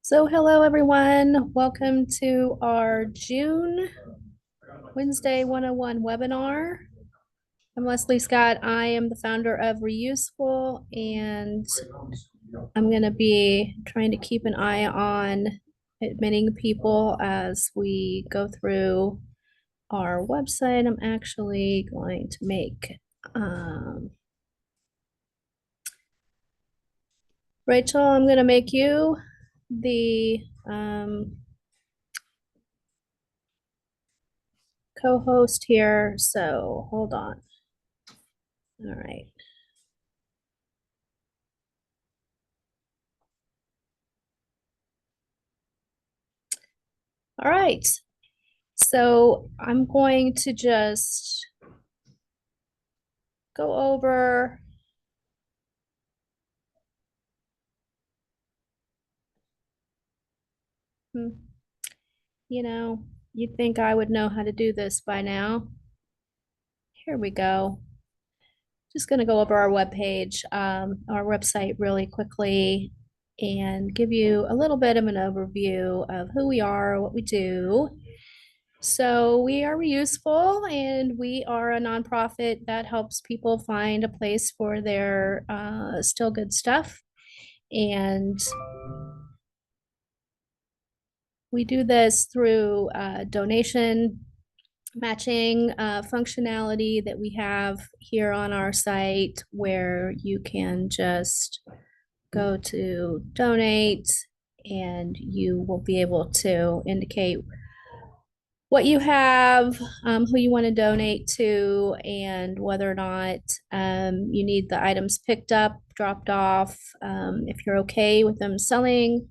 So hello everyone, welcome to our June Wednesday 101 webinar. I'm Leslie Scott. I am the founder of Reuseful, and I'm going to be trying to keep an eye on admitting people as we go through our website. I'm actually going to make Rachel, I'm going to make you the co-host here, so hold on. All right. All right. So I'm going to just go over hmm, you'd think I would know how to do this by now. Here we go. Just going to go over our webpage, our website really quickly and give you a little bit of an overview of who we are, what we do. So we are Reuseful, and we are a nonprofit that helps people find a place for their still good stuff. And we do this through donation matching functionality that we have here on our site, where you can just go to donate and you will be able to indicate what you have, who you want to donate to, and whether or not you need the items picked up, dropped off, if you're okay with them selling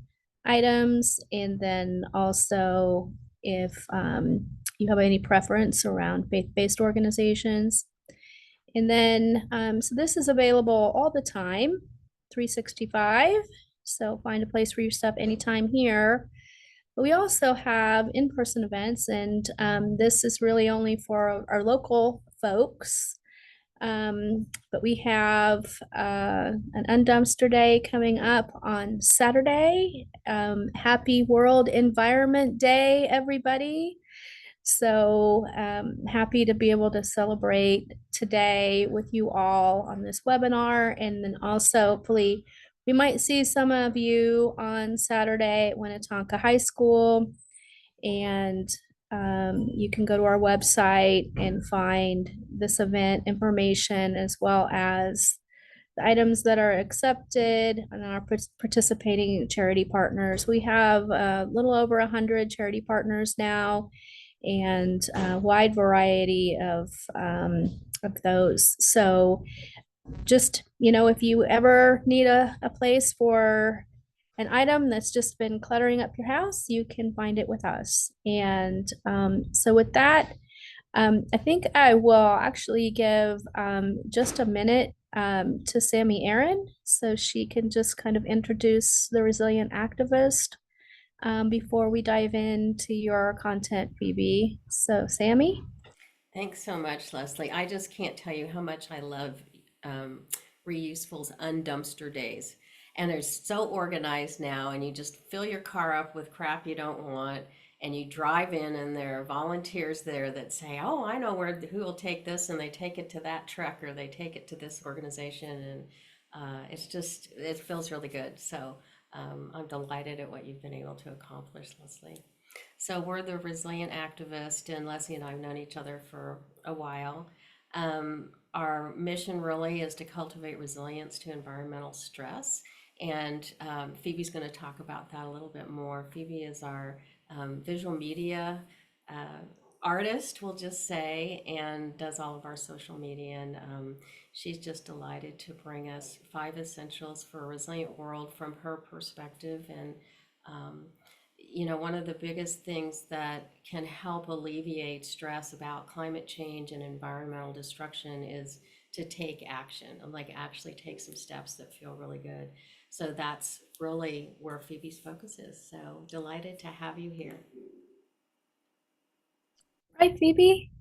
items, and then also if you have any preference around faith-based organizations. And then, so this is available all the time, 365. So find a place for your stuff anytime here. But we also have in-person events, and this is really only for our local folks. But we have an Undumpster Day coming up on Saturday. Happy World Environment Day, everybody. So happy to be able to celebrate today with you all on this webinar. And then also, hopefully, we might see some of you on Saturday at Winnetonka High School. And you can go to our website and find this event information, as well as the items that are accepted and our participating charity partners. We have a little over 100 charity partners now, and a wide variety of those. So just, if you ever need a place for an item that's just been cluttering up your house, you can find it with us. And so with that, I think I will actually give just a minute to Sammy Aaron, so she can just kind of introduce the resilient activist before we dive into your content, Phoebe. So, Sammy? Thanks so much, Leslie. I just can't tell you how much I love um, Reuseful's Undumpster Days. And they're so organized now, and you just fill your car up with crap you don't want, and you drive in, and there are volunteers there that say, "Oh, I know who will take this," and they take it to that truck or they take it to this organization, and it feels really good. So I'm delighted at what you've been able to accomplish, Leslie. So we're the resilient activist, and Leslie and I have known each other for a while. Our mission really is to cultivate resilience to environmental stress, and Phoebe's going to talk about that a little bit more. Phoebe is our visual media uh, artist, we'll just say, and does all of our social media. And she's just delighted to bring us 5 essentials for a resilient world from her perspective. And um, one of the biggest things that can help alleviate stress about climate change and environmental destruction is to take action and like actually take some steps that feel really good. So that's really where Phoebe's focus is. So delighted to have you here. Right, Phoebe,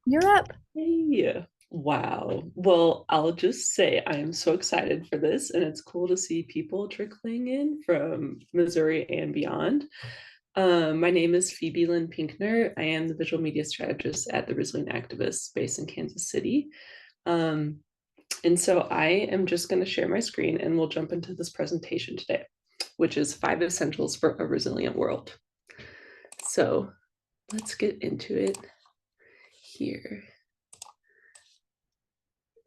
you're up. Hey, Wow. Well, I'll just say I am so excited for this, and it's cool to see people trickling in from Missouri and beyond. My name is Phoebe Lynn Pinkner. I am the visual media strategist at the Resilient Activists based in Kansas City. Um, and so I am just going to share my screen and we'll jump into this presentation today, which is 5 essentials for a resilient world. So let's get into it here.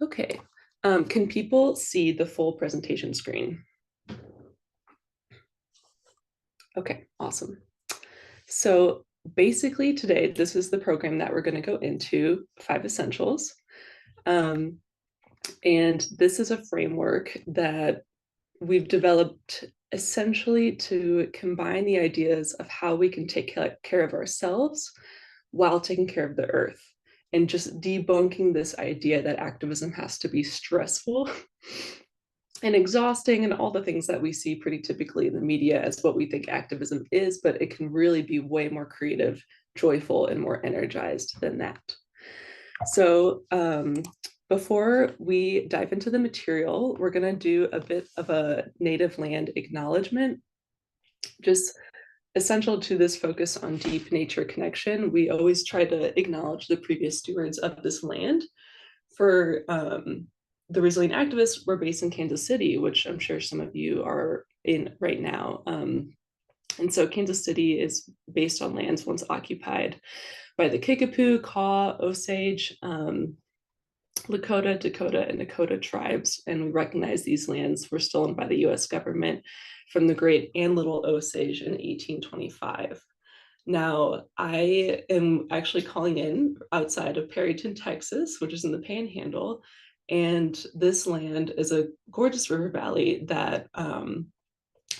Okay. Can people see the full presentation screen? Okay, awesome. So basically today, this is the program that we're going to go into, 5 essentials. And this is a framework that we've developed essentially to combine the ideas of how we can take care of ourselves while taking care of the earth, and just debunking this idea that activism has to be stressful and exhausting and all the things that we see pretty typically in the media as what we think activism is, but it can really be way more creative, joyful, and more energized than that. So before we dive into the material, we're going to do a bit of a native land acknowledgement. Just essential to this focus on deep nature connection, we always try to acknowledge the previous stewards of this land. For the Resilient Activists, we're based in Kansas City, which I'm sure some of you are in right now. And so Kansas City is based on lands once occupied by the Kickapoo, Kaw, Osage, Lakota, Dakota, and Nakota tribes, and we recognize these lands were stolen by the US government from the Great and Little Osage in 1825. Now, I am actually calling in outside of Perryton, Texas, which is in the Panhandle, and this land is a gorgeous river valley that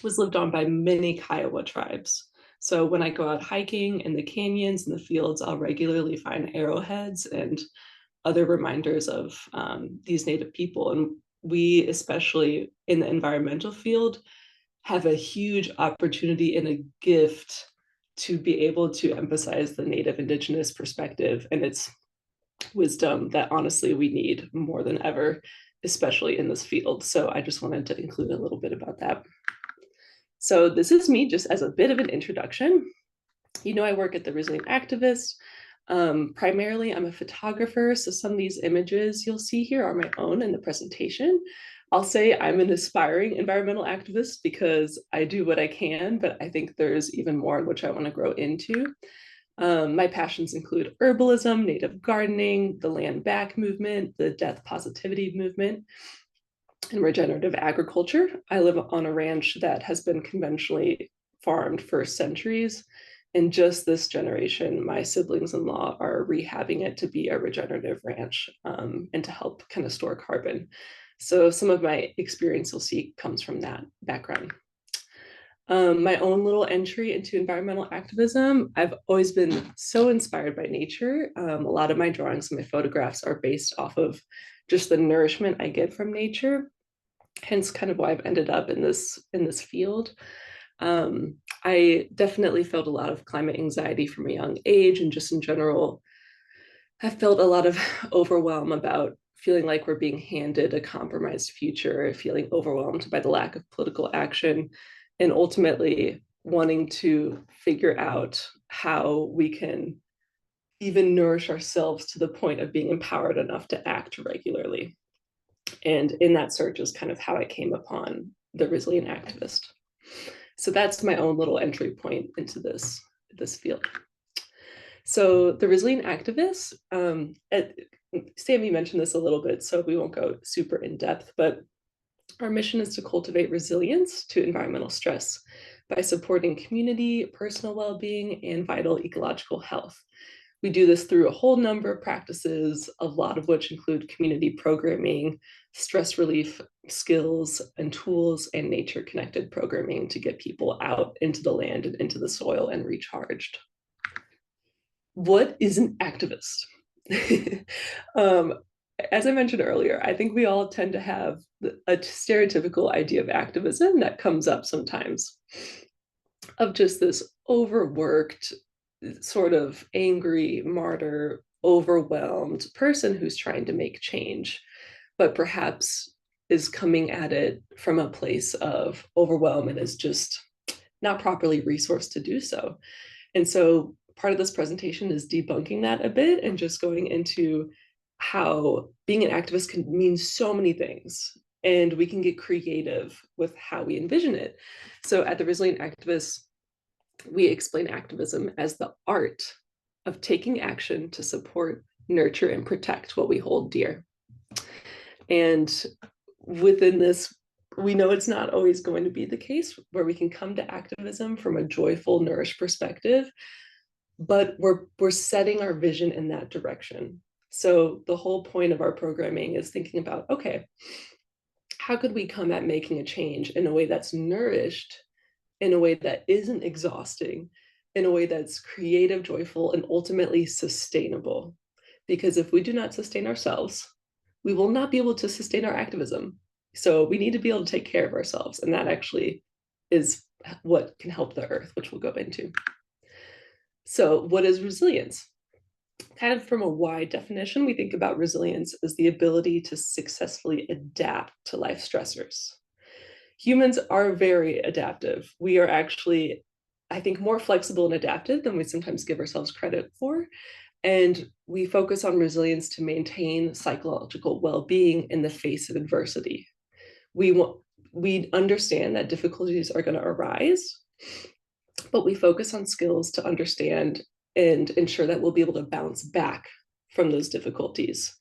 was lived on by many Kiowa tribes. So when I go out hiking in the canyons and the fields, I'll regularly find arrowheads and other reminders of these Native people. And we, especially in the environmental field, have a huge opportunity and a gift to be able to emphasize the Native Indigenous perspective and its wisdom that honestly we need more than ever, especially in this field. So I just wanted to include a little bit about that. So this is me just as a bit of an introduction. You know, I work at the Resilient Activist. Primarily, I'm a photographer, so some of these images you'll see here are my own in the presentation. I'll say I'm an aspiring environmental activist because I do what I can, but I think there's even more in which I want to grow into. My passions include herbalism, native gardening, the land back movement, the death positivity movement, and regenerative agriculture. I live on a ranch that has been conventionally farmed for centuries. And just this generation, my siblings-in-law are rehabbing it to be a regenerative ranch and to help kind of store carbon. So some of my experience you'll see comes from that background. My own little entry into environmental activism, I've always been so inspired by nature. A lot of my drawings and my photographs are based off of just the nourishment I get from nature, hence kind of why I've ended up in this field. I definitely felt a lot of climate anxiety from a young age, and just in general, I felt a lot of overwhelm about feeling like we're being handed a compromised future, feeling overwhelmed by the lack of political action, and ultimately wanting to figure out how we can even nourish ourselves to the point of being empowered enough to act regularly. And in that search is kind of how I came upon the Resilient Activist. So that's my own little entry point into this field. So the Resilient Activists, Sammy mentioned this a little bit, so we won't go super in depth, but our mission is to cultivate resilience to environmental stress by supporting community, personal well-being, and vital ecological health. We do this through a whole number of practices, a lot of which include community programming, stress relief skills and tools, and nature-connected programming to get people out into the land and into the soil and recharged. What is an activist? As I mentioned earlier, I think we all tend to have a stereotypical idea of activism that comes up sometimes, of just this overworked, sort of angry martyr, overwhelmed person who's trying to make change, but perhaps is coming at it from a place of overwhelm and is just not properly resourced to do so. And so part of this presentation is debunking that a bit and just going into how being an activist can mean so many things, and we can get creative with how we envision it. So at the Resilient Activists, we explain activism as the art of taking action to support, nurture, and protect what we hold dear. And within this, we know it's not always going to be the case where we can come to activism from a joyful, nourished perspective, but we're setting our vision in that direction. So the whole point of our programming is thinking about, okay, how could we come at making a change in a way that's nourished, in a way that isn't exhausting, in a way that's creative, joyful, and ultimately sustainable? Because if we do not sustain ourselves, we will not be able to sustain our activism. So we need to be able to take care of ourselves. And that actually is what can help the earth, which we'll go into. So what is resilience? Kind of from a wide definition, we think about resilience as the ability to successfully adapt to life stressors. Humans are very adaptive. We are actually, I think, more flexible and adaptive than we sometimes give ourselves credit for. And we focus on resilience to maintain psychological well-being in the face of adversity. We understand that difficulties are going to arise, but we focus on skills to understand and ensure that we'll be able to bounce back from those difficulties.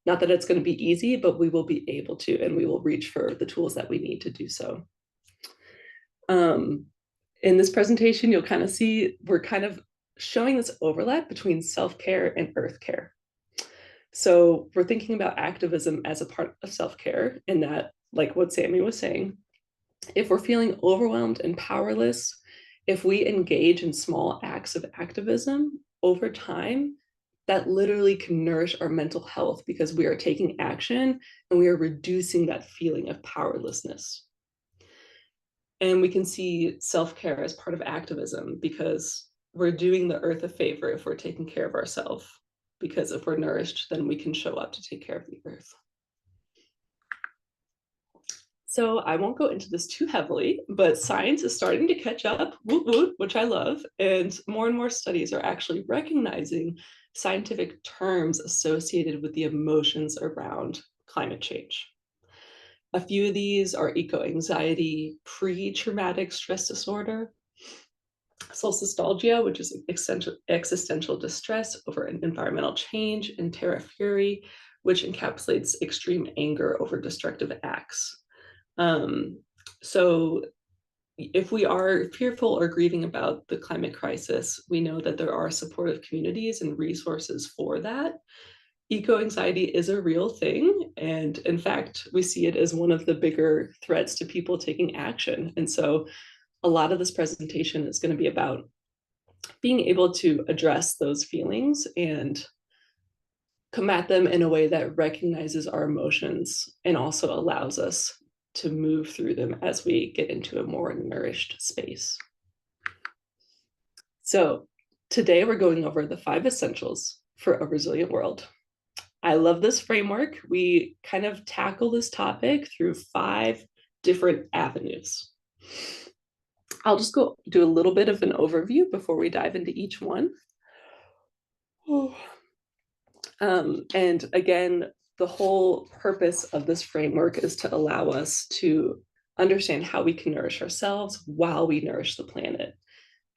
Not that it's going to be easy, but we will be able to, and we will reach for the tools that we need to do so. In this presentation, you'll kind of see we're kind of showing this overlap between self-care and earth care. So we're thinking about activism as a part of self-care, in that, like what Sammy was saying, if we're feeling overwhelmed and powerless, if we engage in small acts of activism over time, that literally can nourish our mental health, because we are taking action and we are reducing that feeling of powerlessness. And we can see self-care as part of activism, because we're doing the earth a favor if we're taking care of ourselves, because if we're nourished, then we can show up to take care of the earth. So I won't go into this too heavily, but science is starting to catch up, woot woot, which I love. And more studies are actually recognizing scientific terms associated with the emotions around climate change. A few of these are eco-anxiety, pre-traumatic stress disorder, solstalgia, which is existential distress over an environmental change, and terra fury, which encapsulates extreme anger over destructive acts. So if we are fearful or grieving about the climate crisis, we know that there are supportive communities and resources for that. Eco-anxiety is a real thing, and in fact, we see it as one of the bigger threats to people taking action. And so a lot of this presentation is going to be about being able to address those feelings and combat them in a way that recognizes our emotions and also allows us to move through them as we get into a more nourished space. So today we're going over the 5 essentials for a resilient world. I love this framework. We kind of tackle this topic through 5 different avenues. I'll just go do a little bit of an overview before we dive into each one. And again, the whole purpose of this framework is to allow us to understand how we can nourish ourselves while we nourish the planet,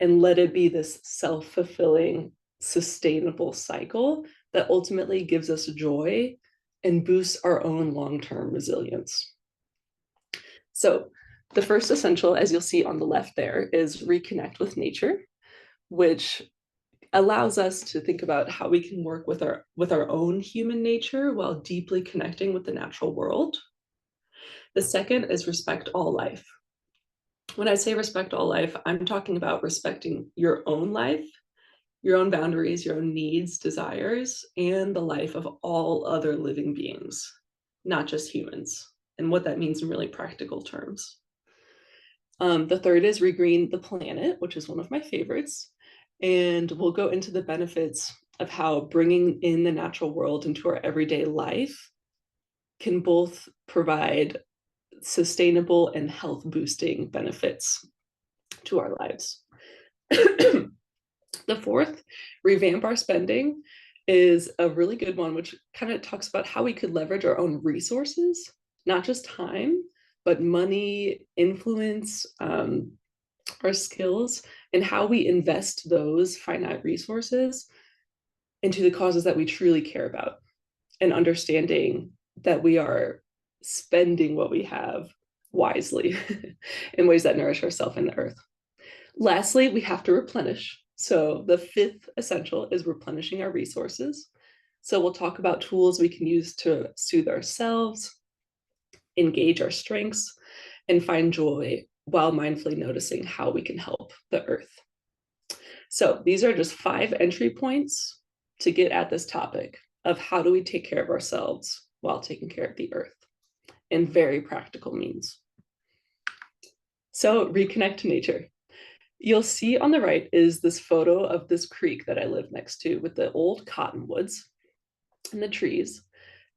and let it be this self-fulfilling, sustainable cycle that ultimately gives us joy and boosts our own long-term resilience. So the first essential, as you'll see on the left there, is reconnect with nature, which allows us to think about how we can work with our own human nature while deeply connecting with the natural world. The second is respect all life. When I say respect all life, I'm talking about respecting your own life, your own boundaries, your own needs, desires, and the life of all other living beings, not just humans, and what that means in really practical terms. The third is regreen the planet, which is one of my favorites. And we'll go into the benefits of how bringing in the natural world into our everyday life can both provide sustainable and health boosting benefits to our lives. The fourth, revamp our spending, is a really good one, which kind of talks about how we could leverage our own resources, not just time, but money, influence, our skills, and how we invest those finite resources into the causes that we truly care about, and understanding that we are spending what we have wisely in ways that nourish ourselves and the earth. Lastly, we have to replenish. So the fifth essential is replenishing our resources. So we'll talk about tools we can use to soothe ourselves, engage our strengths, and find joy while mindfully noticing how we can help the earth. So these are just 5 entry points to get at this topic of how do we take care of ourselves while taking care of the earth, in very practical means. So reconnect to nature. You'll see on the right is this photo of this creek that I live next to with the old cottonwoods and the trees.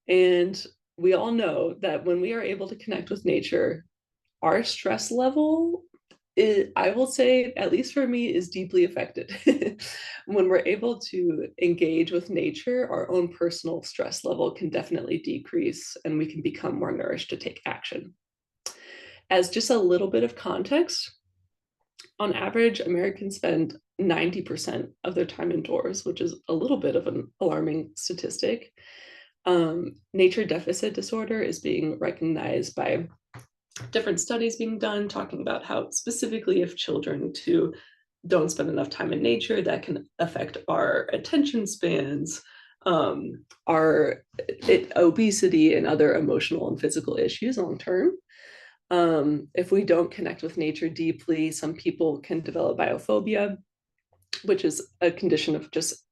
And we all know that when we are able to connect with nature, our stress level, I will say, at least for me, is deeply affected. When we're able to engage with nature, our own personal stress level can definitely decrease and we can become more nourished to take action. As just a little bit of context, on average, Americans spend 90% of their time indoors, which is a little bit of an alarming statistic. Nature deficit disorder is being recognized by different studies being done, talking about how specifically if children too don't spend enough time in nature, that can affect our attention spans, our obesity, and other emotional and physical issues long term. If we don't connect with nature deeply, some people can develop biophobia, which is a condition of just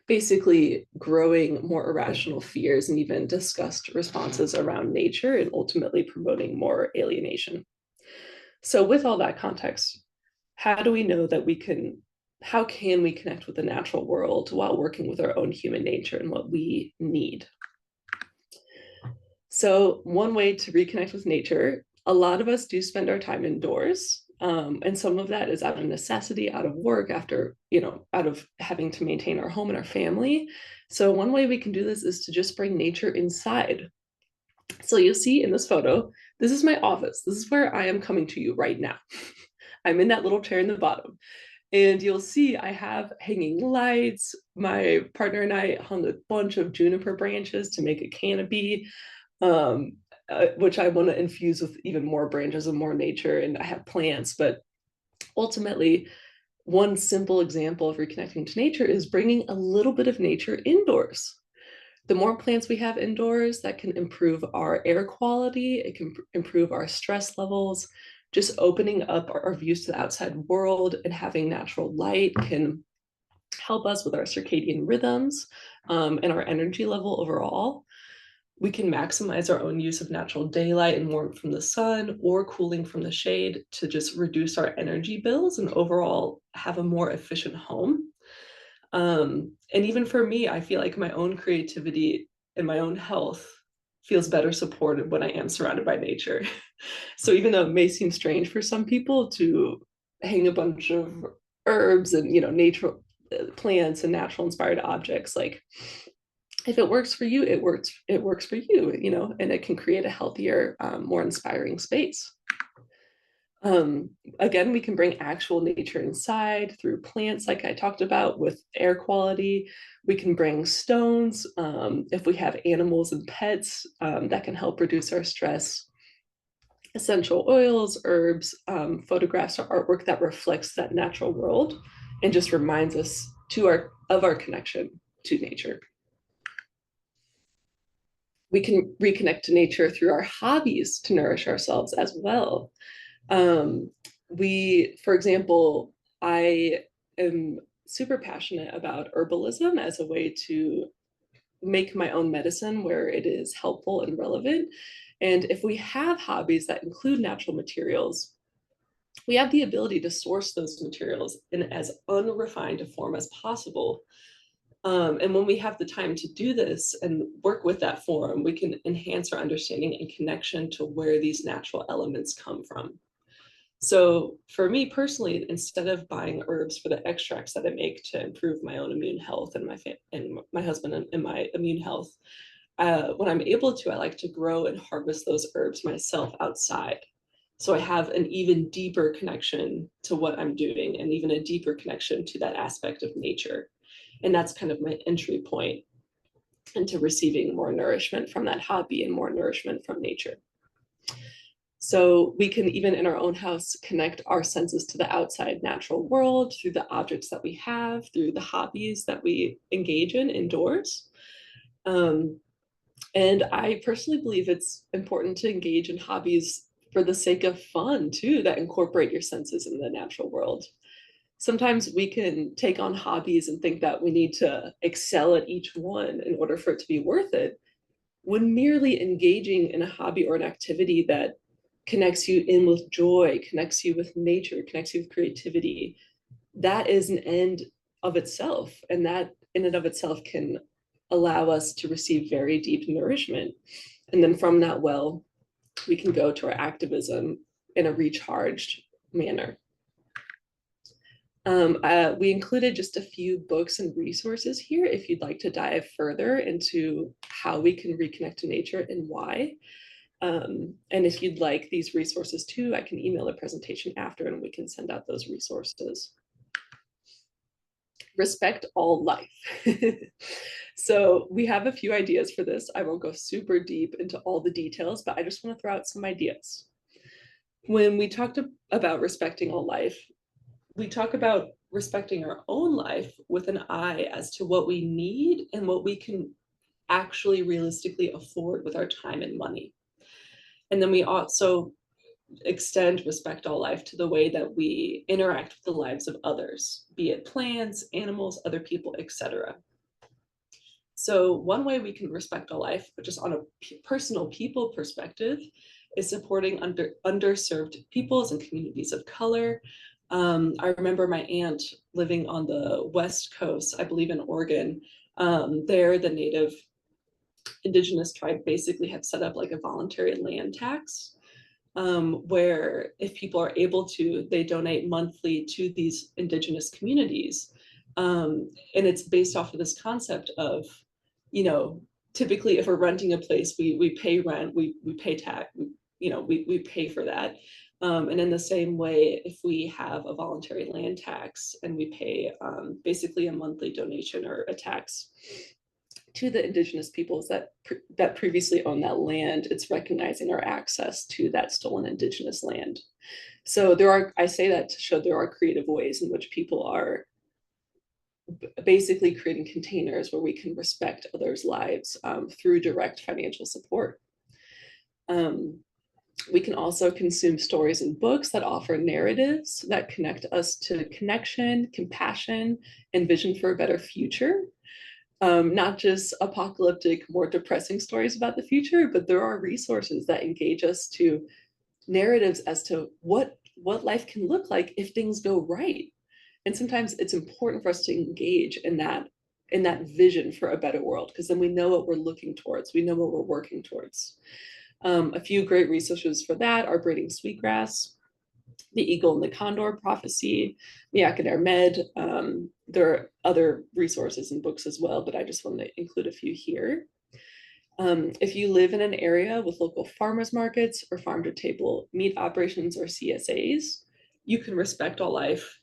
basically growing more irrational fears and even disgust responses around nature, and ultimately promoting more alienation. So with all that context, how do we know that how can we connect with the natural world while working with our own human nature and what we need? So one way to reconnect with nature, a lot of us do spend our time indoors. And some of that is out of necessity, out of work, after, out of having to maintain our home and our family. So one way we can do this is to just bring nature inside. So you'll see in this photo, this is my office. This is where I am coming to you right now. I'm in that little chair in the bottom. And you'll see I have hanging lights. My partner and I hung a bunch of juniper branches to make a canopy, which I want to infuse with even more branches and more nature. And I have plants, but ultimately, one simple example of reconnecting to nature is bringing a little bit of nature indoors. The more plants we have indoors, that can improve our air quality, it can improve our stress levels. Just opening up our views to the outside world and having natural light can help us with our circadian rhythms, and our energy level overall. We can maximize our own use of natural daylight and warmth from the sun or cooling from the shade to just reduce our energy bills and overall have a more efficient home. And even for me, I feel like my own creativity and my own health feels better supported when I am surrounded by nature. So even though it may seem strange for some people to hang a bunch of herbs and, natural plants and natural inspired objects, like, if it works for you, it works for you, and it can create a healthier, more inspiring space. Again, we can bring actual nature inside through plants, like I talked about, with air quality. We can bring stones. If we have animals and pets, that can help reduce our stress. Essential oils, herbs, photographs, or artwork that reflects that natural world and just reminds us of our connection to nature. We can reconnect to nature through our hobbies to nourish ourselves as well. For example, I am super passionate about herbalism as a way to make my own medicine where it is helpful and relevant. And if we have hobbies that include natural materials, we have the ability to source those materials in as unrefined a form as possible, And when we have the time to do this and work with that form, we can enhance our understanding and connection to where these natural elements come from. So for me personally, instead of buying herbs for the extracts that I make to improve my own immune health and my husband and my immune health, when I'm able to, I like to grow and harvest those herbs myself outside. So I have an even deeper connection to what I'm doing and even a deeper connection to that aspect of nature. And that's kind of my entry point into receiving more nourishment from that hobby and more nourishment from nature. So we can, even in our own house, connect our senses to the outside natural world through the objects that we have, through the hobbies that we engage in indoors. And I personally believe it's important to engage in hobbies for the sake of fun too, that incorporate your senses in the natural world. Sometimes we can take on hobbies and think that we need to excel at each one in order for it to be worth it, when merely engaging in a hobby or an activity that connects you in with joy, connects you with nature, connects you with creativity, that is an end of itself. And that in and of itself can allow us to receive very deep nourishment. And then from that well, we can go to our activism in a recharged manner. We included just a few books and resources here if you'd like to dive further into how we can reconnect to nature and why. And if you'd like these resources too, I can email a presentation after and we can send out those resources. Respect all life. So we have a few ideas for this. I won't go super deep into all the details, but I just want to throw out some ideas. When we talked about respecting all life, we talk about respecting our own life with an eye as to what we need and what we can actually realistically afford with our time and money. And then we also extend respect all life to the way that we interact with the lives of others, be it plants, animals, other people, etc. So one way we can respect all life, but just on a personal people perspective, is supporting underserved peoples and communities of color. I remember my aunt living on the West Coast, I believe in Oregon. There, the native indigenous tribe basically have set up like a voluntary land tax, where if people are able to, they donate monthly to these indigenous communities. And it's based off of this concept of, you know, typically if we're renting a place, we pay rent, we pay tax, we pay for that. And in the same way, if we have a voluntary land tax and we pay basically a monthly donation or a tax to the indigenous peoples that previously owned that land, it's recognizing our access to that stolen indigenous land. So I say that to show there are creative ways in which people are basically creating containers where we can respect others' lives through direct financial support. We can also consume stories and books that offer narratives that connect us to connection, compassion, and vision for a better future. Not just apocalyptic, more depressing stories about the future, but there are resources that engage us to narratives as to what life can look like if things go right. And sometimes it's important for us to engage in that vision for a better world, because then we know what we're looking towards, we know what we're working towards. A few great resources for that are Braiding Sweetgrass, The Eagle and the Condor Prophecy, Miakader Med. There are other resources and books as well, but I just want to include a few here. If you live in an area with local farmers markets or farm to table meat operations or CSAs, you can respect all life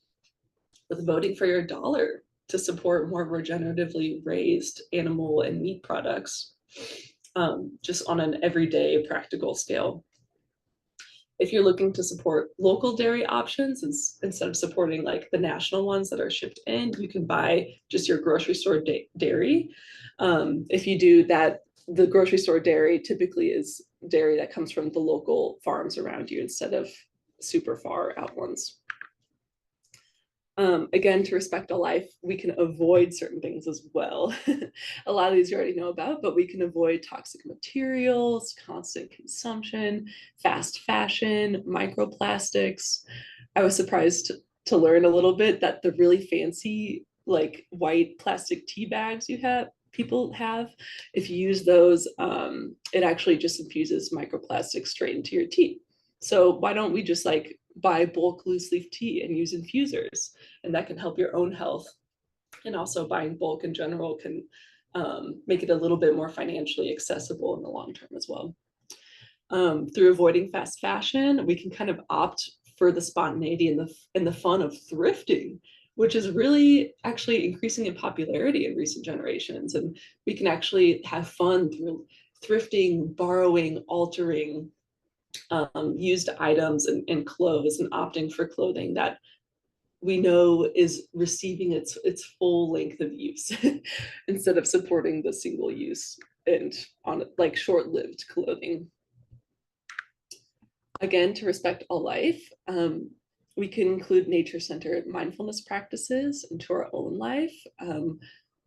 with voting for your dollar to support more regeneratively raised animal and meat products, just on an everyday practical scale. If you're looking to support local dairy options instead of supporting like the national ones that are shipped in, you can buy just your grocery store dairy. If you do that, the grocery store dairy typically is dairy that comes from the local farms around you instead of super far out ones. Again, to respect a life, we can avoid certain things as well. A lot of these you already know about, but we can avoid toxic materials, constant consumption, fast fashion, microplastics. I was surprised to learn a little bit that the really fancy like white plastic tea bags people have, if you use those, it actually just infuses microplastics straight into your tea. So why don't we just like buy bulk loose leaf tea and use infusers, and that can help your own health. And also buying bulk in general can make it a little bit more financially accessible in the long term as well. Through avoiding fast fashion, we can kind of opt for the spontaneity and the fun of thrifting, which is really actually increasing in popularity in recent generations. And we can actually have fun through thrifting, borrowing, altering used items and clothes, and opting for clothing that we know is receiving its full length of use instead of supporting the single use and on like short-lived clothing. Again, to respect all life, we can include nature-centered mindfulness practices into our own life,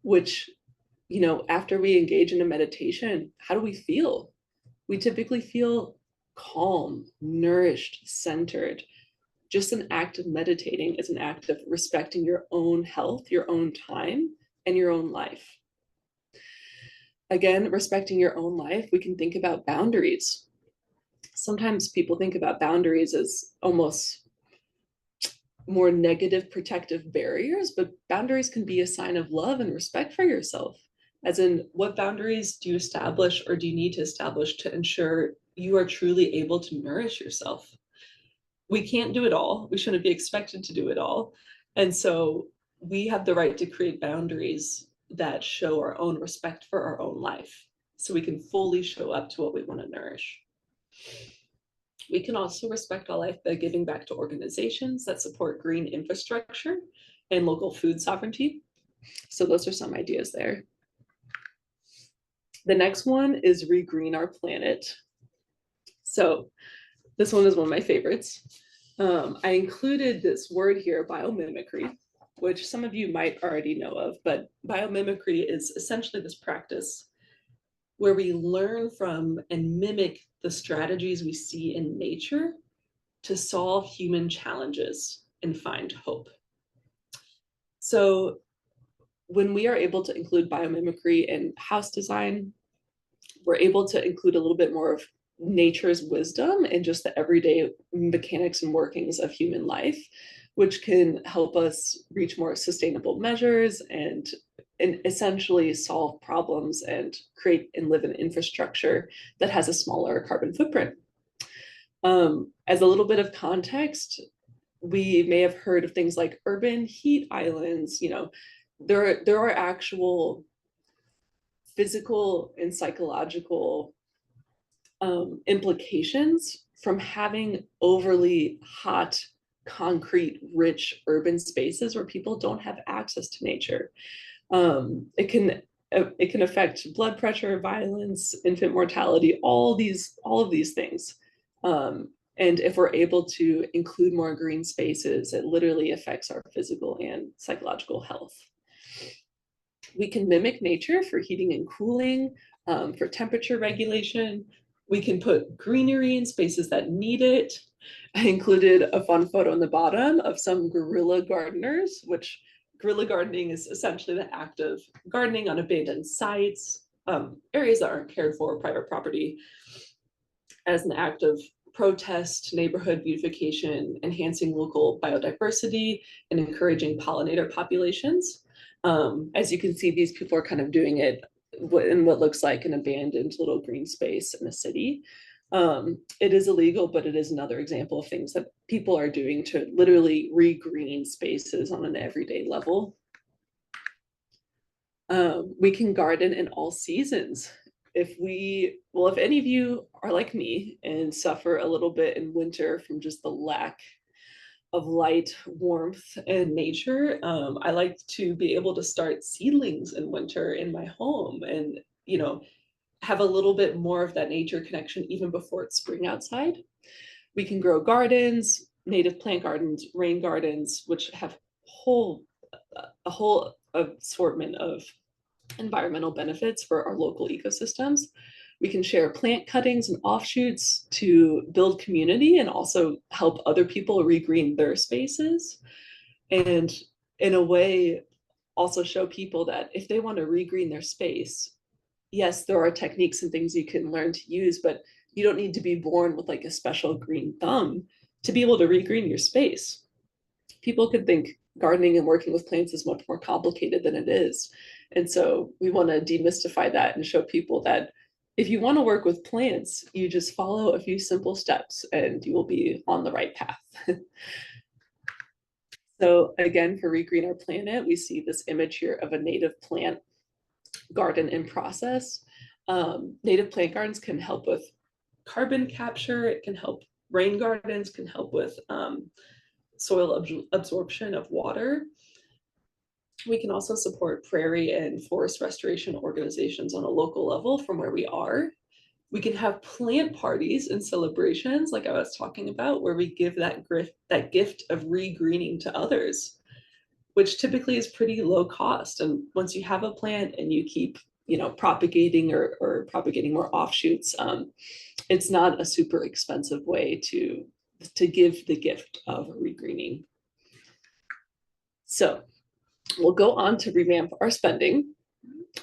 which, you know, after we engage in a meditation, how do we feel? We typically feel calm, nourished, centered. Just an act of meditating is an act of respecting your own health, your own time, and your own life. Again, respecting your own life, we can think about boundaries. Sometimes people think about boundaries as almost more negative protective barriers, but boundaries can be a sign of love and respect for yourself. As in, what boundaries do you establish or do you need to establish to ensure you are truly able to nourish yourself? We can't do it all. We shouldn't be expected to do it all. And so we have the right to create boundaries that show our own respect for our own life, so we can fully show up to what we want to nourish. We can also respect our life by giving back to organizations that support green infrastructure and local food sovereignty. So those are some ideas there. The next one is regreen our planet. So this one is one of my favorites. I included this word here, biomimicry, which some of you might already know of, but biomimicry is essentially this practice where we learn from and mimic the strategies we see in nature to solve human challenges and find hope. So when we are able to include biomimicry in house design, we're able to include a little bit more of nature's wisdom and just the everyday mechanics and workings of human life, which can help us reach more sustainable measures and essentially solve problems and create and live in infrastructure that has a smaller carbon footprint. As a little bit of context, we may have heard of things like urban heat islands. You know, there are actual physical and psychological implications from having overly hot, concrete, rich urban spaces where people don't have access to nature. It can affect blood pressure, violence, infant mortality, all of these things. And if we're able to include more green spaces, it literally affects our physical and psychological health. We can mimic nature for heating and cooling, for temperature regulation. We can put greenery in spaces that need it. I included a fun photo on the bottom of some guerrilla gardeners, which guerrilla gardening is essentially the act of gardening on abandoned sites, areas that aren't cared for, private property, as an act of protest, neighborhood beautification, enhancing local biodiversity, and encouraging pollinator populations. As you can see, these people are kind of doing it in what looks like an abandoned little green space in a city. It is illegal, but it is another example of things that people are doing to literally re-green spaces on an everyday level. We can garden in all seasons. If any of you are like me and suffer a little bit in winter from just the lack of light, warmth, and nature, I like to be able to start seedlings in winter in my home and, you know, have a little bit more of that nature connection even before it's spring outside. We can grow gardens, native plant gardens, rain gardens, which have a whole assortment of environmental benefits for our local ecosystems. We can share plant cuttings and offshoots to build community and also help other people regreen their spaces. And in a way, also show people that if they want to regreen their space, yes, there are techniques and things you can learn to use, but you don't need to be born with like a special green thumb to be able to regreen your space. People could think gardening and working with plants is much more complicated than it is. And so we want to demystify that and show people that if you want to work with plants, you just follow a few simple steps and you will be on the right path. So again, for Regreen Our Planet, we see this image here of a native plant garden in process. Native plant gardens can help with carbon capture. It can help, rain gardens can help with soil absorption of water. We can also support prairie and forest restoration organizations on a local level from where we are. We can have plant parties and celebrations, like I was talking about, where we give that gift of regreening to others, which typically is pretty low cost. And once you have a plant and you keep, propagating or propagating more offshoots, it's not a super expensive way to give the gift of regreening. So we'll go on to revamp our spending,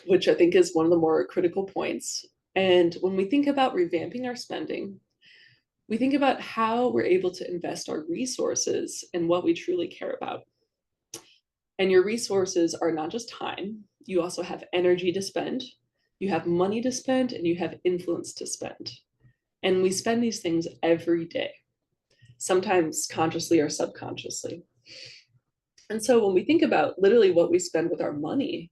which I think is one of the more critical points. And when we think about revamping our spending, we think about how we're able to invest our resources in what we truly care about. And your resources are not just time, you also have energy to spend, you have money to spend, and you have influence to spend. And we spend these things every day, sometimes consciously or subconsciously. And so when we think about literally what we spend with our money,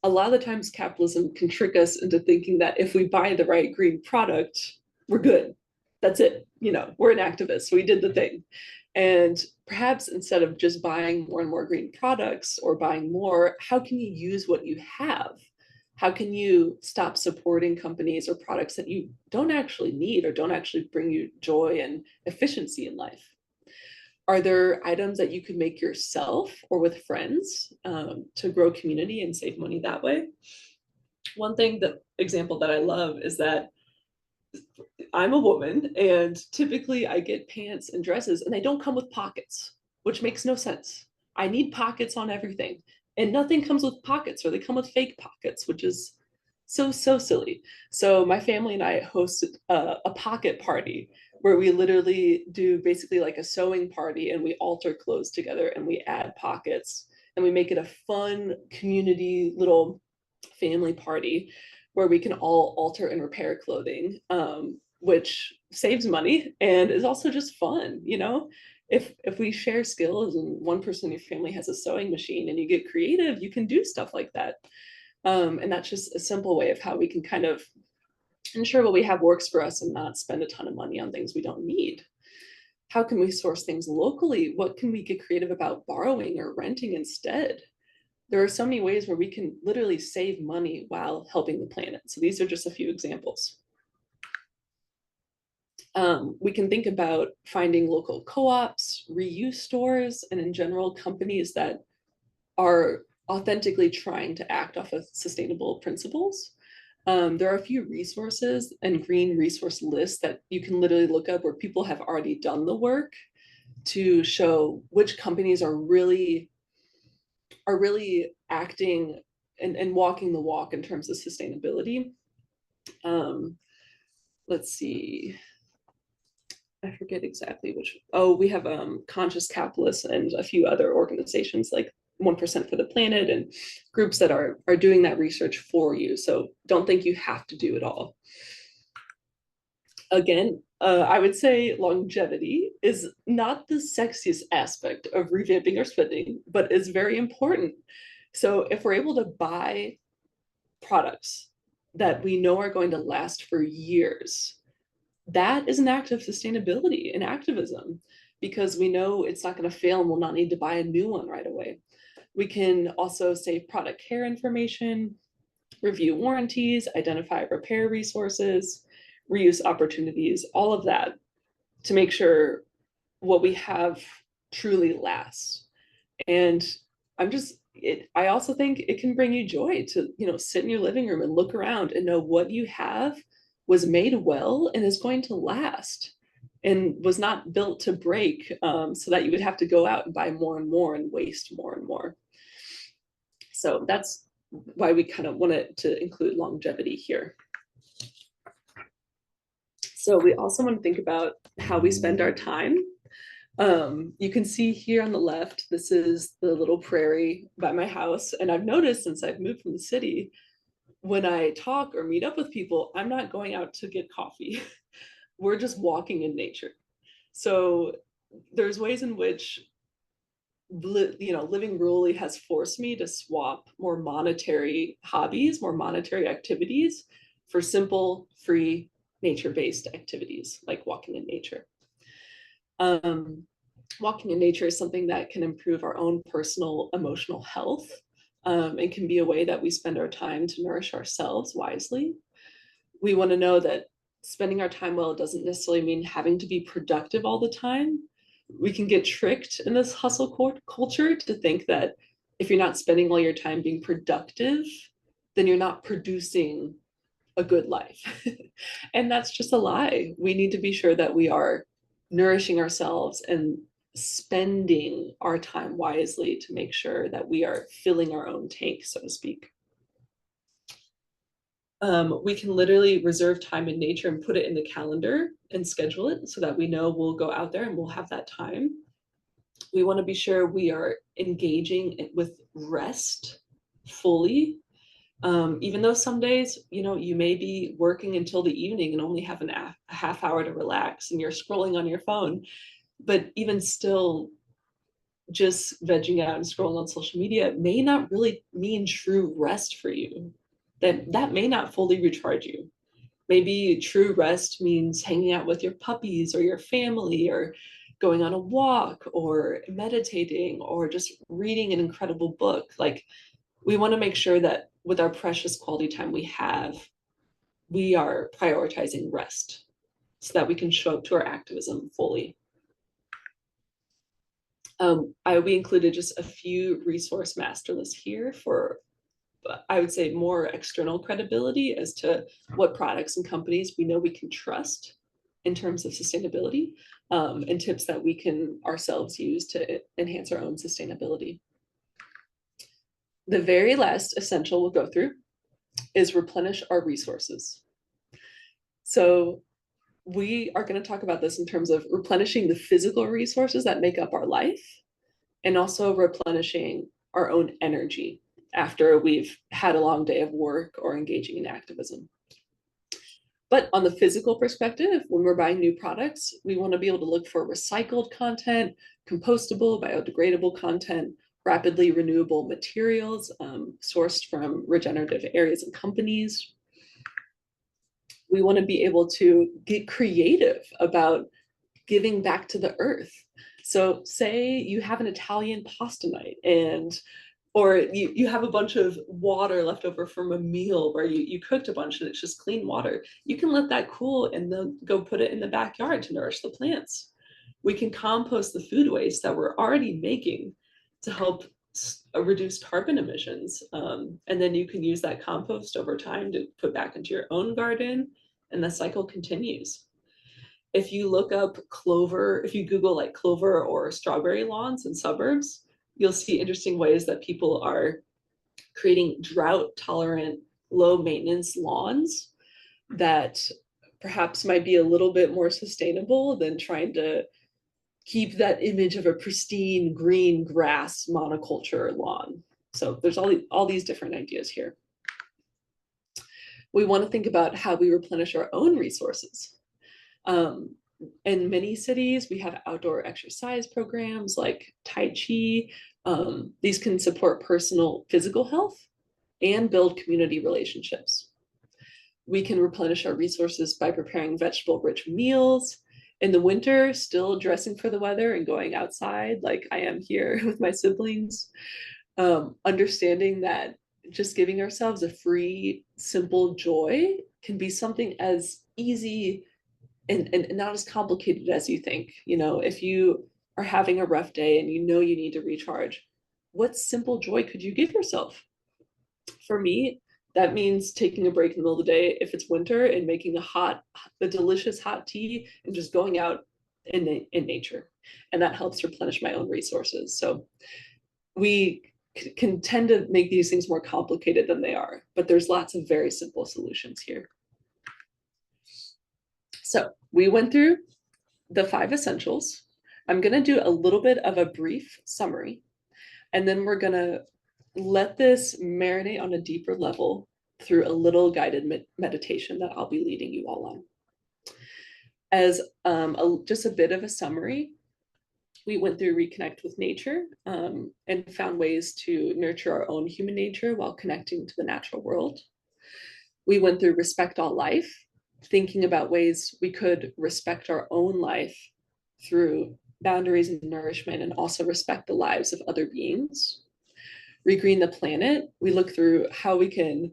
a lot of the times capitalism can trick us into thinking that if we buy the right green product, we're good. That's it. We're an activist. We did the thing. And perhaps instead of just buying more and more green products or buying more, how can you use what you have? How can you stop supporting companies or products that you don't actually need or don't actually bring you joy and efficiency in life? Are there items that you could make yourself or with friends to grow community and save money that way? One example that I love is that I'm a woman and typically I get pants and dresses and they don't come with pockets, which makes no sense. I need pockets on everything and nothing comes with pockets, or they come with fake pockets, which is so silly. So my family and I hosted a pocket party where we literally do basically like a sewing party and we alter clothes together and we add pockets and we make it a fun community little family party where we can all alter and repair clothing, which saves money and is also just fun. If we share skills and one person in your family has a sewing machine and you get creative, you can do stuff like that. And that's just a simple way of how we can kind of ensure what we have works for us and not spend a ton of money on things we don't need. How can we source things locally? What can we get creative about borrowing or renting instead? There are so many ways where we can literally save money while helping the planet. So these are just a few examples. We can think about finding local co-ops, reuse stores, and in general, companies that are authentically trying to act off of sustainable principles. There are a few resources and green resource lists that you can literally look up where people have already done the work to show which companies are really acting and walking the walk in terms of sustainability. Let's see. I forget exactly which. Oh, we have Conscious Capitalists and a few other organizations like 1% for the Planet and groups that are doing that research for you. So don't think you have to do it all. Again, I would say longevity is not the sexiest aspect of revamping our spending, but is very important. So if we're able to buy products that we know are going to last for years, that is an act of sustainability and activism, because we know it's not going to fail and we'll not need to buy a new one right away. We can also save product care information, review warranties, identify repair resources, reuse opportunities, all of that to make sure what we have truly lasts. And I also think it can bring you joy to, sit in your living room and look around and know what you have was made well and is going to last and was not built to break, so that you would have to go out and buy more and more and waste more and more. So that's why we kind of wanted to include longevity here. So we also want to think about how we spend our time. You can see here on the left, this is the little prairie by my house. And I've noticed since I've moved from the city, when I talk or meet up with people, I'm not going out to get coffee. We're just walking in nature. So there's ways in which living rurally has forced me to swap more monetary hobbies, more monetary activities for simple, free, nature-based activities like walking in nature. Walking in nature is something that can improve our own personal emotional health. It can be a way that we spend our time to nourish ourselves wisely. We want to know that spending our time well doesn't necessarily mean having to be productive all the time. We can get tricked in this hustle culture to think that if you're not spending all your time being productive, then you're not producing a good life. And that's just a lie. We need to be sure that we are nourishing ourselves and spending our time wisely to make sure that we are filling our own tank, so to speak. We can literally reserve time in nature and put it in the calendar and schedule it so that we know we'll go out there and we'll have that time. We want to be sure we are engaging with rest fully. Even though some days, you may be working until the evening and only have a half hour to relax and you're scrolling on your phone, but even still, just vegging out and scrolling on social media may not really mean true rest for you. That may not fully recharge you. Maybe true rest means hanging out with your puppies or your family or going on a walk or meditating or just reading an incredible book. Like, we want to make sure that with our precious quality time we have, we are prioritizing rest so that we can show up to our activism fully. We included just a few resource master lists here for, I would say, more external credibility as to what products and companies we know we can trust in terms of sustainability, and tips that we can ourselves use to enhance our own sustainability. The very last essential we'll go through is replenish our resources. So we are going to talk about this in terms of replenishing the physical resources that make up our life and also replenishing our own energy after we've had a long day of work or engaging in activism. But on the physical perspective, when we're buying new products, we want to be able to look for recycled content, compostable, biodegradable content, rapidly renewable materials sourced from regenerative areas and companies. We want to be able to get creative about giving back to the earth. So say you have an Italian pasta night or you have a bunch of water left over from a meal where you cooked a bunch and it's just clean water. You can let that cool and then go put it in the backyard to nourish the plants. We can compost the food waste that we're already making to help reduce carbon emissions. And then you can use that compost over time to put back into your own garden, and the cycle continues. If you look up clover, if you Google like clover or strawberry lawns in suburbs, you'll see interesting ways that people are creating drought tolerant, low maintenance lawns that perhaps might be a little bit more sustainable than trying to keep that image of a pristine green grass monoculture lawn. So there's all these different ideas here. We want to think about how we replenish our own resources. In many cities, we have outdoor exercise programs like Tai Chi. These can support personal physical health and build community relationships. We can replenish our resources by preparing vegetable-rich meals. In the winter, still dressing for the weather and going outside like I am here with my siblings. Understanding that just giving ourselves a free, simple joy can be something as easy and not as complicated as you think. If you are having a rough day and you need to recharge, what simple joy could you give yourself? For me, that means taking a break in the middle of the day if it's winter and making a delicious hot tea and just going out in nature. And that helps replenish my own resources. So we can tend to make these things more complicated than they are, but there's lots of very simple solutions here. So we went through the 5 essentials. I'm going to do a little bit of a brief summary, and then we're going to let this marinate on a deeper level through a little guided meditation that I'll be leading you all on. As just a bit of a summary, we went through reconnect with nature and found ways to nurture our own human nature while connecting to the natural world. We went through respect all life, thinking about ways we could respect our own life through boundaries and nourishment, and also respect the lives of other beings. Regreen the planet, we look through how we can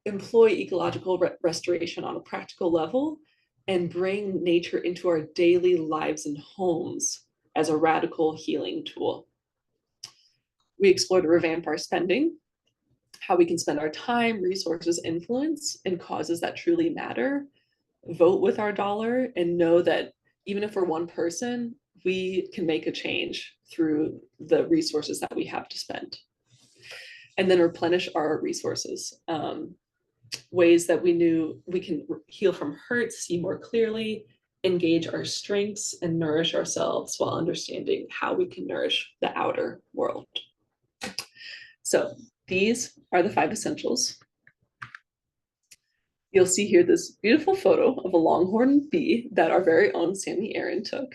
employ ecological restoration on a practical level and bring nature into our daily lives and homes as a radical healing tool. We explored to revamp our spending, how we can spend our time, resources, influence in causes that truly matter, vote with our dollar, and know that even if we're one person, we can make a change through the resources that we have to spend. And then replenish our resources. Ways that we knew we can heal from hurt, see more clearly, engage our strengths, and nourish ourselves while understanding how we can nourish the outer world. So these are the 5 essentials. You'll see here this beautiful photo of a longhorn bee that our very own Sammy Aaron took.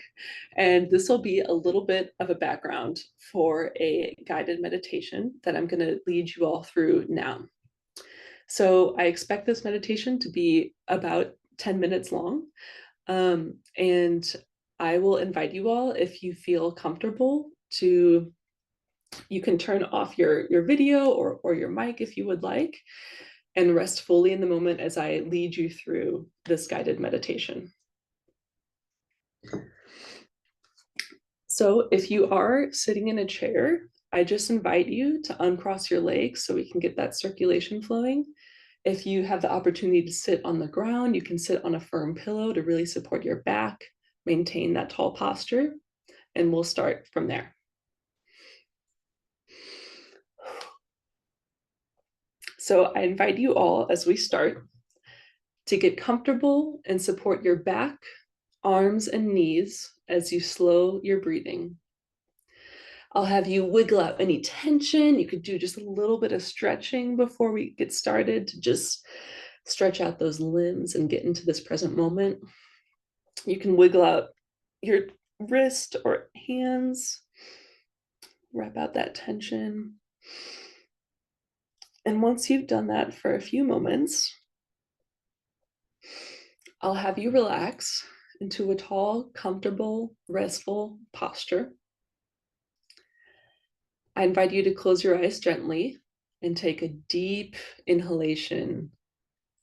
And this will be a little bit of a background for a guided meditation that I'm going to lead you all through now. So I expect this meditation to be about 10 minutes long. And I will invite you all, if you feel comfortable, to, you can turn off your video or your mic if you would like, and rest fully in the moment as I lead you through this guided meditation. So if you are sitting in a chair, I just invite you to uncross your legs so we can get that circulation flowing. If you have the opportunity to sit on the ground, you can sit on a firm pillow to really support your back, maintain that tall posture, and we'll start from there. So I invite you all, as we start, to get comfortable and support your back, arms, and knees as you slow your breathing. I'll have you wiggle out any tension. You could do just a little bit of stretching before we get started to just stretch out those limbs and get into this present moment. You can wiggle out your wrist or hands, wrap out that tension. And once you've done that for a few moments, I'll have you relax into a tall, comfortable, restful posture. I invite you to close your eyes gently and take a deep inhalation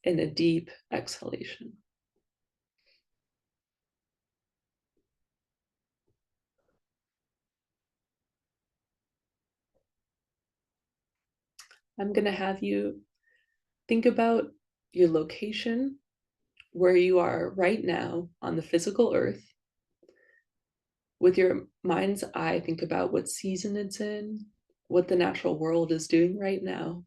and a deep exhalation. I'm going to have you think about your location, where you are right now on the physical earth. With your mind's eye, think about what season it's in, what the natural world is doing right now.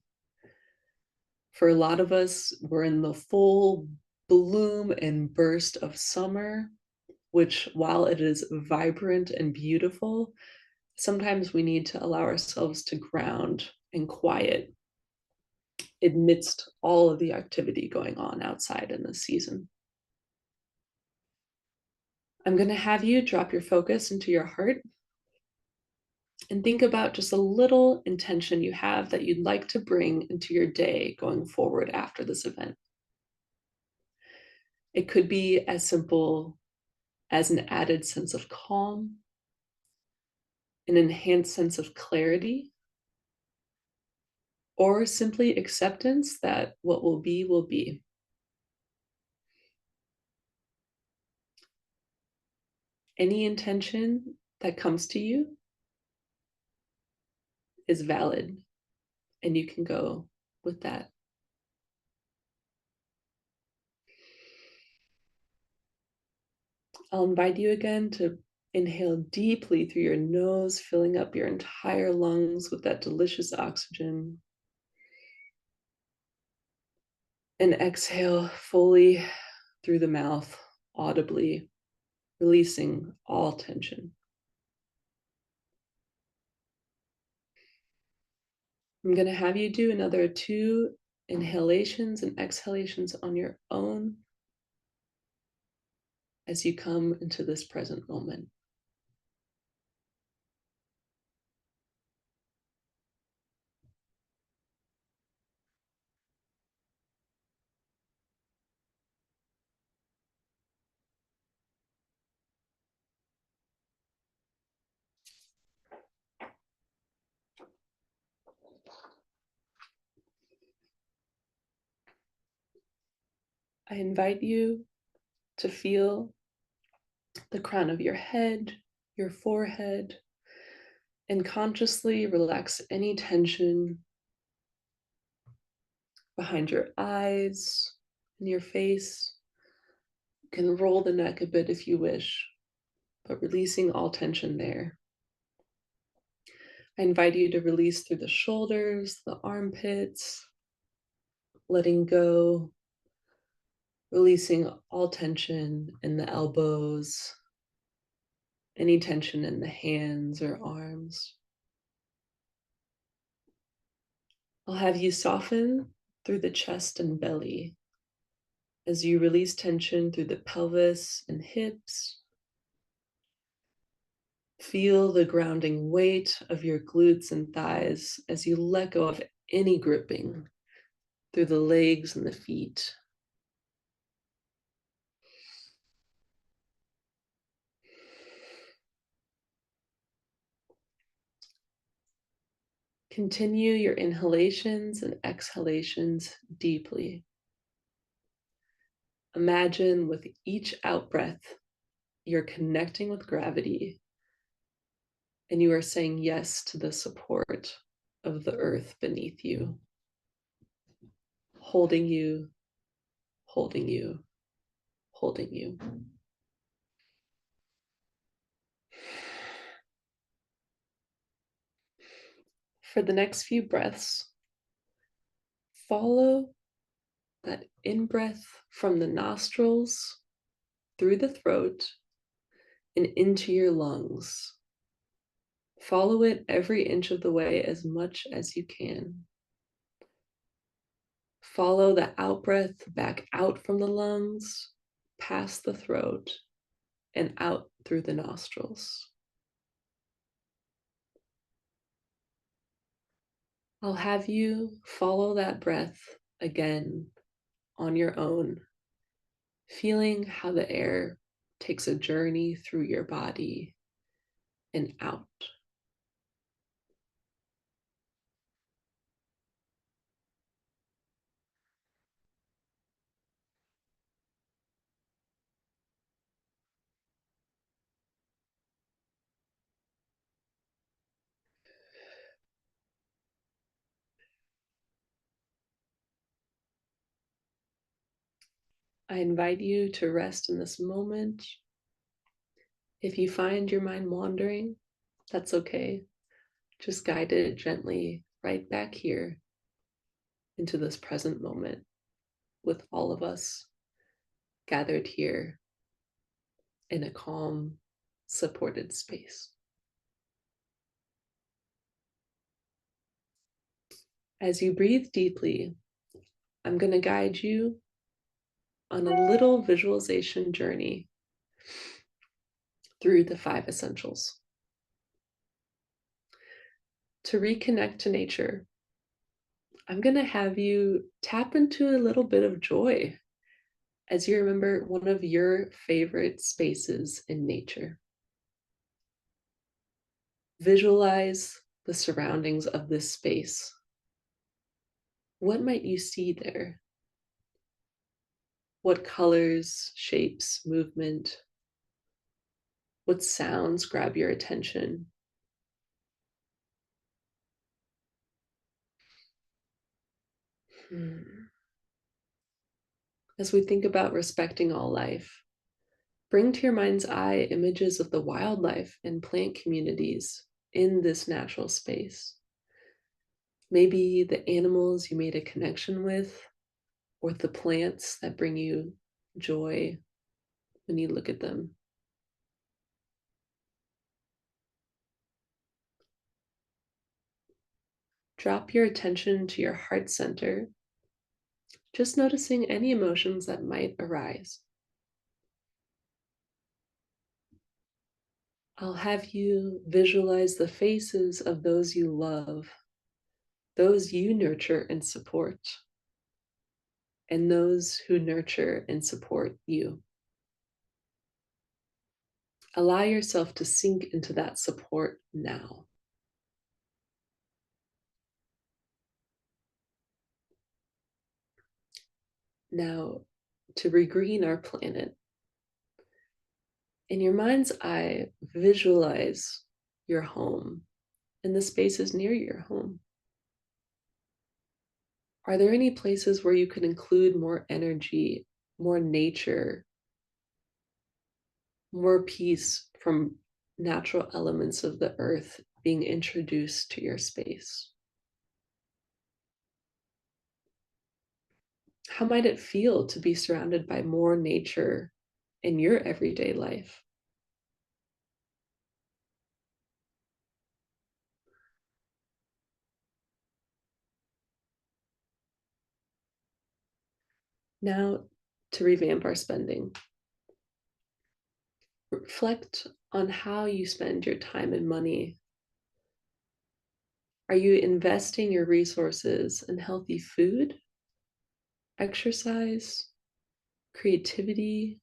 For a lot of us, we're in the full bloom and burst of summer, which, while it is vibrant and beautiful, sometimes we need to allow ourselves to ground and quiet amidst all of the activity going on outside in this season. I'm going to have you drop your focus into your heart and think about just a little intention you have that you'd like to bring into your day going forward after this event. It could be as simple as an added sense of calm, an enhanced sense of clarity, or simply acceptance that what will be will be. Any intention that comes to you is valid, and you can go with that. I'll invite you again to Inhale deeply through your nose, filling up your entire lungs with that delicious oxygen. And exhale fully through the mouth, audibly, releasing all tension. I'm going to have you do another 2 inhalations and exhalations on your own as you come into this present moment. I invite you to feel the crown of your head, your forehead, and consciously relax any tension behind your eyes and your face. You can roll the neck a bit if you wish, but releasing all tension there. I invite you to release through the shoulders, the armpits, letting go, releasing all tension in the elbows, any tension in the hands or arms. I'll have you soften through the chest and belly as you release tension through the pelvis and hips. Feel the grounding weight of your glutes and thighs as you let go of any gripping through the legs and the feet. Continue your inhalations and exhalations deeply. Imagine with each out breath, you're connecting with gravity and you are saying yes to the support of the earth beneath you, holding you, holding you, holding you. For the next few breaths, follow that in breath from the nostrils through the throat and into your lungs. Follow it every inch of the way as much as you can. Follow the out breath back out from the lungs, past the throat, and out through the nostrils. I'll have you follow that breath again on your own, feeling how the air takes a journey through your body and out. I invite you to rest in this moment. If you find your mind wandering, that's okay. Just guide it gently right back here into this present moment with all of us gathered here in a calm, supported space. As you breathe deeply, I'm going to guide you on a little visualization journey through the 5 essentials. To reconnect to nature, I'm going to have you tap into a little bit of joy as you remember one of your favorite spaces in nature. Visualize the surroundings of this space. What might you see there? What colors, shapes, movement? What sounds grab your attention? As we think about respecting all life, Bring to your mind's eye images of the wildlife and plant communities in this natural space. Maybe the animals you made a connection with, or the plants that bring you joy when you look at them. Drop your attention to your heart center, just noticing any emotions that might arise. I'll have you visualize the faces of those you love, those you nurture and support, and those who nurture and support you. Allow yourself to sink into that support now. Now, to regreen our planet, in your mind's eye, visualize your home and the spaces near your home. Are there any places where you could include more energy, more nature, more peace from natural elements of the earth being introduced to your space? How might it feel to be surrounded by more nature in your everyday life? Now, to revamp our spending, reflect on how you spend your time and money. Are you investing your resources in healthy food, exercise, creativity,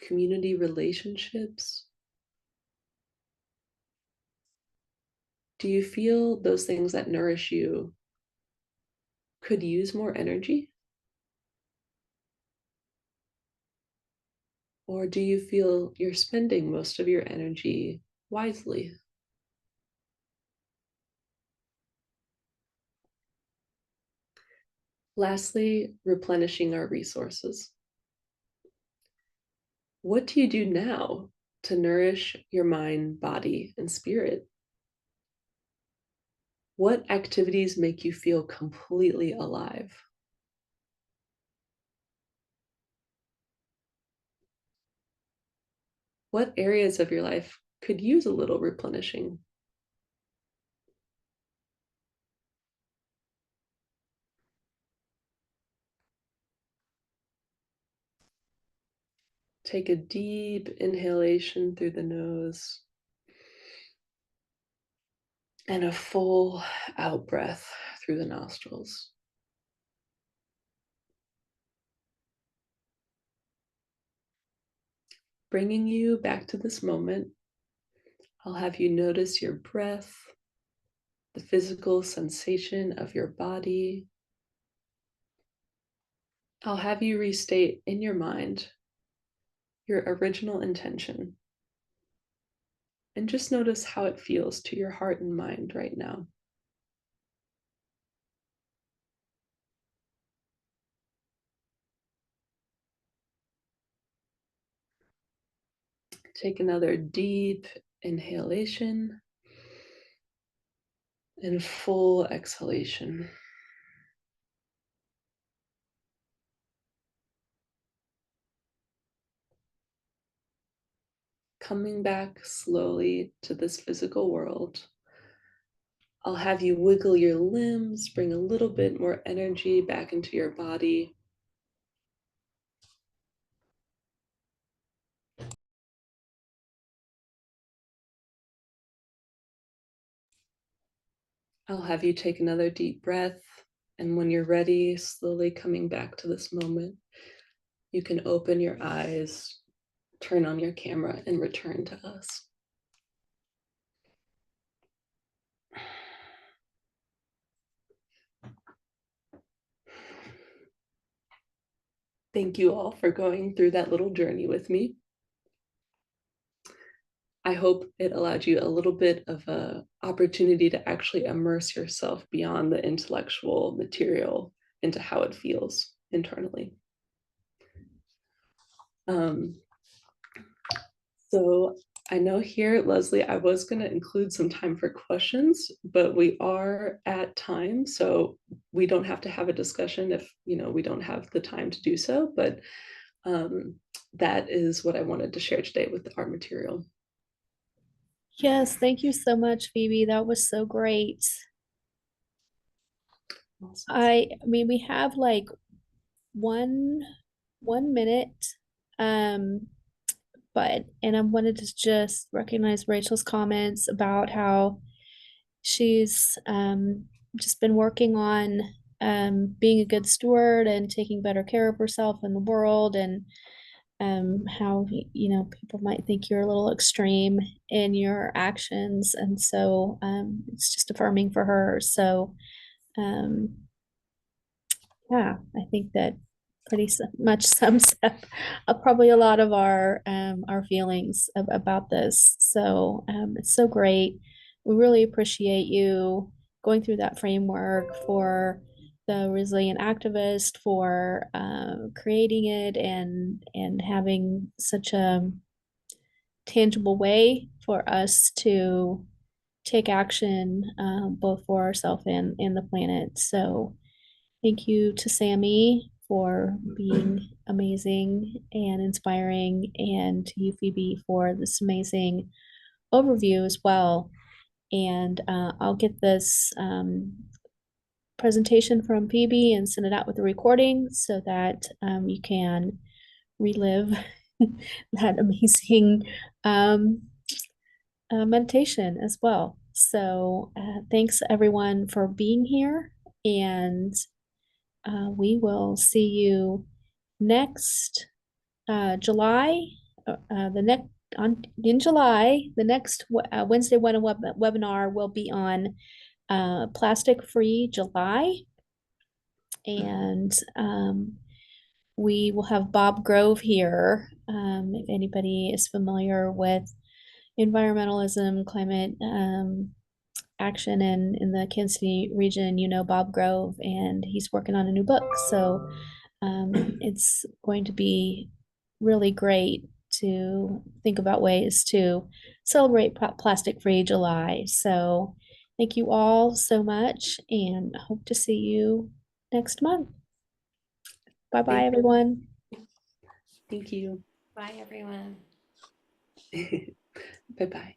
community relationships? Do you feel those things that nourish you could use more energy? Or do you feel you're spending most of your energy wisely? Lastly, replenishing our resources. What do you do now to nourish your mind, body, and spirit? What activities make you feel completely alive? What areas of your life could use a little replenishing? Take a deep inhalation through the nose and a full out breath through the nostrils. Bringing you back to this moment, I'll have you notice your breath, the physical sensation of your body. I'll have you restate in your mind your original intention and just notice how it feels to your heart and mind right now. Take another deep inhalation and full exhalation. Coming back slowly to this physical world, I'll have you wiggle your limbs, bring a little bit more energy back into your body. I'll have you take another deep breath. And when you're ready, slowly coming back to this moment, you can open your eyes, turn on your camera, and return to us. Thank you all for going through that little journey with me. I hope it allowed you a little bit of an opportunity to actually immerse yourself beyond the intellectual material into how it feels internally. Um, So I know here, Leslie, I was going to include some time for questions, but we are at time, so we don't have to have a discussion if, we don't have the time to do so. But um, that is what I wanted to share today with our material. Yes, thank you so much, Phoebe. That was so great. Awesome. I mean, we have like one 1 minute. Um, and I wanted to just recognize Rachel's comments about how she's just been working on being a good steward and taking better care of herself in the world, and how people might think you're a little extreme in your actions, and so it's just affirming for her. So um, yeah, I think that much sums up probably a lot of our feelings about this. So it's so great. We really appreciate you going through that framework for the resilient activist, for creating it and having such a tangible way for us to take action, both for ourselves and the planet. So thank you to Sammy for being amazing and inspiring, and to you, Phoebe, for this amazing overview as well. And I'll get this presentation from Phoebe and send it out with a recording so that you can relive that amazing um, meditation as well. So thanks everyone for being here, and we will see you next July. The next on in July, the next Wednesday webinar will be on plastic free July, and we will have Bob Grove here. If anybody is familiar with environmentalism, climate action in the Kansas City region, Bob Grove, and he's working on a new book. So it's going to be really great to think about ways to celebrate plastic free July. So thank you all so much, and hope to see you next month. Bye bye, Thank, everyone. thank you. Bye, everyone. Bye bye.